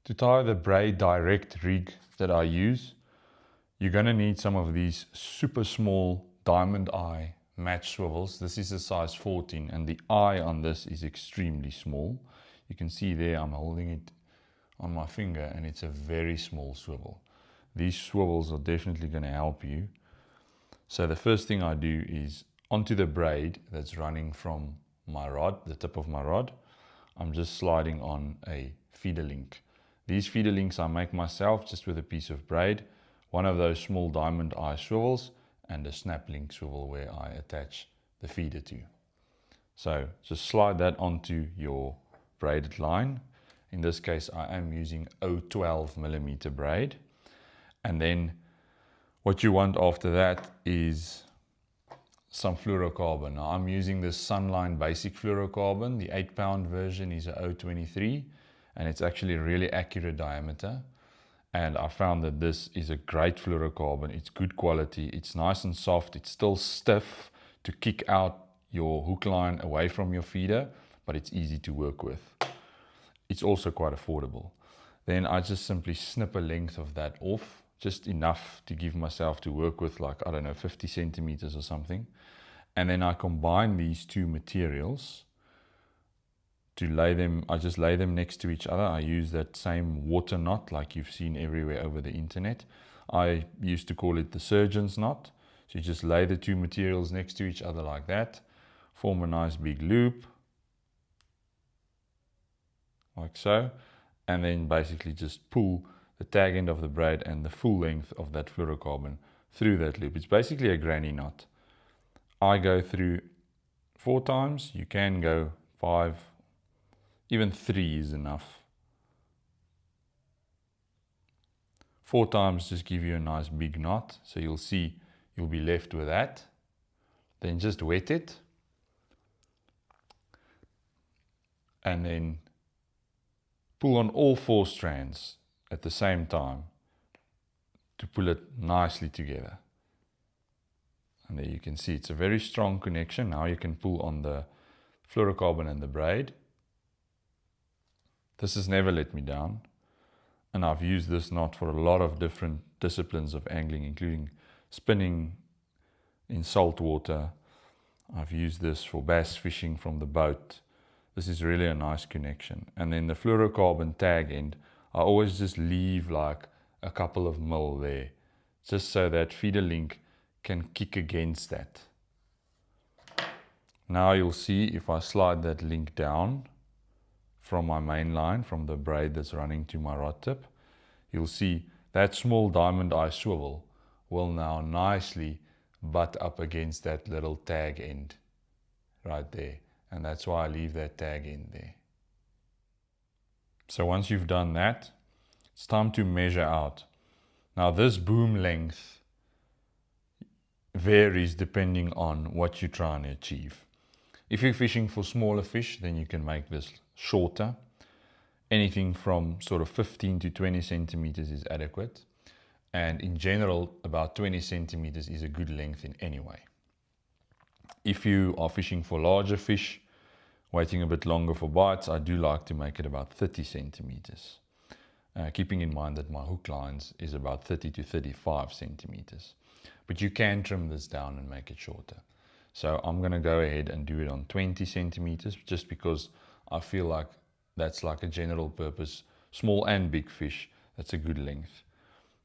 To tie the braid direct rig that I use, you're going to need some of these super small diamond eye match swivels. This is a size 14 and the eye on this is extremely small. You can see there I'm holding it on my finger and it's a very small swivel. These swivels are definitely going to help you. So the first thing I do is onto the braid that's running from my rod, the tip of my rod, I'm just sliding on a feeder link. These feeder links I make myself just with a piece of braid, one of those small diamond eye swivels, and a snap link swivel where I attach the feeder to. So just slide that onto your braided line. In this case I am using 012mm braid. And then what you want after that is some fluorocarbon. Now I'm using this Sunline basic fluorocarbon. The 8-pound version is a 023 and it's actually a really accurate diameter. And I found that this is a great fluorocarbon. It's good quality, it's nice and soft, it's still stiff to kick out your hook line away from your feeder, but it's easy to work with. It's also quite affordable. Then I just simply snip a length of that off, just enough to give myself to work with, like, I don't know, 50 centimeters or something. And then I combine these two materials to lay them, I just lay them next to each other. I use that same water knot like you've seen everywhere over the internet. I used to call it the surgeon's knot. So you just lay the two materials next to each other like that, form a nice big loop, like so, and then basically just pull the tag end of the braid and the full length of that fluorocarbon through that loop. It's basically a granny knot. I go through 4 times, you can go 5, even 3 is enough. 4 times just give you a nice big knot, so you'll see you'll be left with that. Then just wet it, and then pull on all 4 strands at the same time to pull it nicely together. And there you can see it's a very strong connection. Now you can pull on the fluorocarbon and the braid. This has never let me down, and I've used this knot for a lot of different disciplines of angling, including spinning in salt water. I've used this for bass fishing from the boat. This is really a nice connection. And then the fluorocarbon tag end, I always just leave like a couple of mil there, just so that feeder link can kick against that. Now you'll see if I slide that link down from my main line, from the braid that's running to my rod tip, you'll see that small diamond eye swivel will now nicely butt up against that little tag end right there. And that's why I leave that tag end there. So once you've done that, it's time to measure out. Now this boom length varies depending on what you're trying to achieve. If you're fishing for smaller fish, then you can make this shorter. Anything from sort of 15 to 20 centimeters is adequate. And in general, about 20 centimeters is a good length in any way. If you are fishing for larger fish, waiting a bit longer for bites, I do like to make it about 30 centimeters. Keeping in mind that my hook lines is about 30 to 35 centimeters. But you can trim this down and make it shorter. So I'm going to go ahead and do it on 20 centimeters, just because I feel like that's like a general purpose, small and big fish, that's a good length.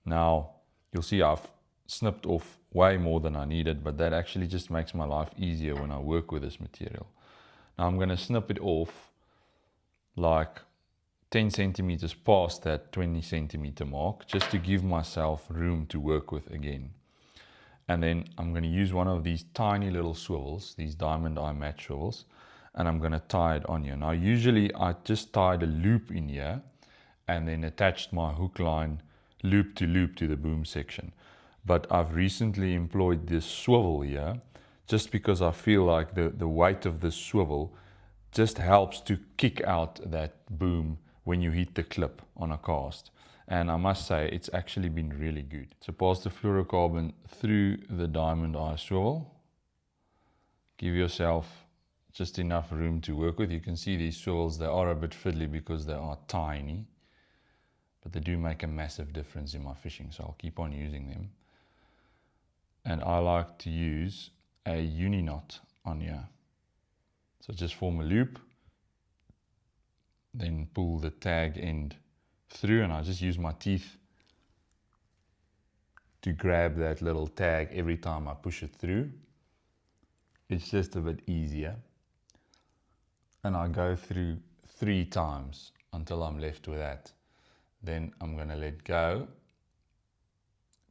Now, you'll see I've snipped off way more than I needed, but that actually just makes my life easier when I work with this material. Now I'm going to snip it off like 10 centimeters past that 20 centimeter mark, just to give myself room to work with again. And then I'm going to use one of these tiny little swivels, these diamond eye match swivels, and I'm going to tie it on here. Now usually I just tied a loop in here and then attached my hook line loop to the boom section. But I've recently employed this swivel here just because I feel like the weight of this swivel just helps to kick out that boom when you hit the clip on a cast. And I must say, it's actually been really good. So pass the fluorocarbon through the diamond eye swivel. Give yourself just enough room to work with. You can see these swivels, they are a bit fiddly because they are tiny. but they do make a massive difference in my fishing, so I'll keep on using them. And I like to use a uni knot on here. So just form a loop, then pull the tag end through, and I just use my teeth to grab that little tag every time I push it through. It's just a bit easier. And I go through 3 times until I'm left with that. Then I'm going to let go,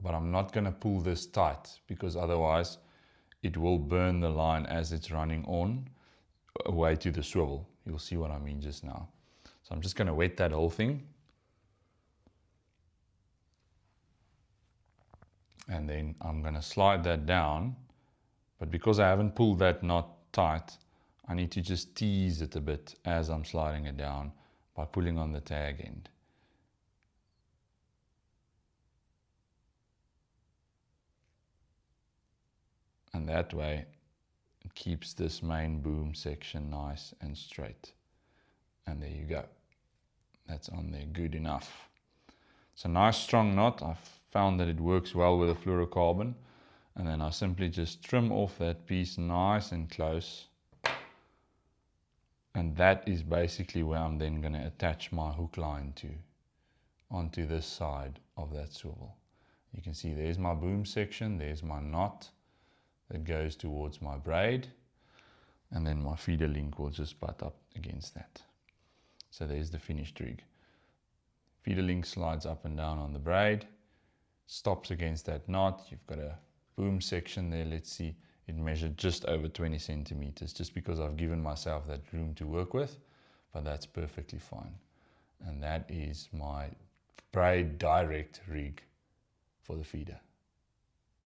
but I'm not going to pull this tight, because otherwise it will burn the line as it's running on away to the swivel. You'll see what I mean just now. So I'm just going to wet that whole thing. And then I'm going to slide that down, but because I haven't pulled that knot tight, I need to just tease it a bit as I'm sliding it down by pulling on the tag end. And that way it keeps this main boom section nice and straight. And there you go. That's on there, good enough. It's a nice strong knot. I've found that it works well with a fluorocarbon. And then I simply just trim off that piece nice and close. And that is basically where I'm then going to attach my hook line to, onto this side of that swivel. You can see there's my boom section, there's my knot that goes towards my braid, and then my feeder link will just butt up against that. So there's the finished rig. Feeder link slides up and down on the braid, stops against that knot. You've got a boom section there. Let's see, it measured just over 20 centimeters, just because I've given myself that room to work with, but that's perfectly fine. And that is my braid direct rig for the feeder.